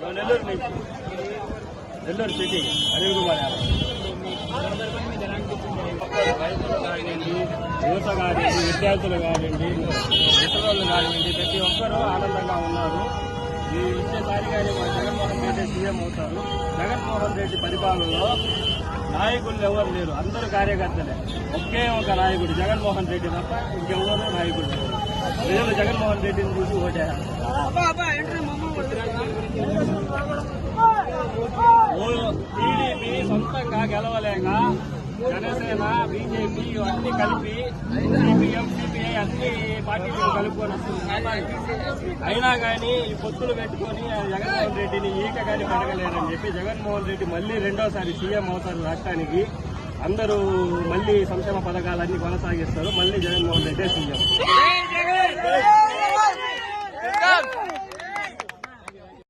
నెల్లూరు నుంచి నెల్లూరు సిటీ అనిల్ కుమార్ యాదవ్. రైతులు కానివ్వండి, యువత కానివ్వండి, విద్యార్థులు కానివ్వండి, ఇతరులు కానివ్వండి, ప్రతి ఒక్కరూ ఆనందంగా ఉన్నారు. ఈ ఇచ్చేసారిగానే మా జగన్మోహన్ రెడ్డి సీఎం అవుతారు. జగన్మోహన్ రెడ్డి పరిపాలనలో నాయకులు ఎవరు లేరు, అందరూ కార్యకర్తలే. ఒకే ఒక నాయకుడు జగన్మోహన్ రెడ్డి తప్ప ఇంకెవరు నాయకుడు లేరు. ప్రజలు జగన్మోహన్ రెడ్డిని చూసి ఓటేయాలి. టీడీపీ సొంతంగా గెలవలేక జనసేన, బీజేపీ అన్ని కలిపి సిపిఎం, సిపిఐ అన్ని పార్టీలు కలుపుకొని వస్తుంది. అయినా కానీ ఈ పొత్తులు పెట్టుకొని జగన్మోహన్ రెడ్డిని ఈక కానీ పెరగలేరని చెప్పి జగన్మోహన్ రెడ్డి మళ్లీ రెండోసారి సీఎం అవుతారు రాష్ట్రానికి. అందరూ మళ్లీ సంక్షేమ పథకాలన్నీ కొనసాగిస్తారు. మళ్లీ జగన్మోహన్ రెడ్డి సీఎం.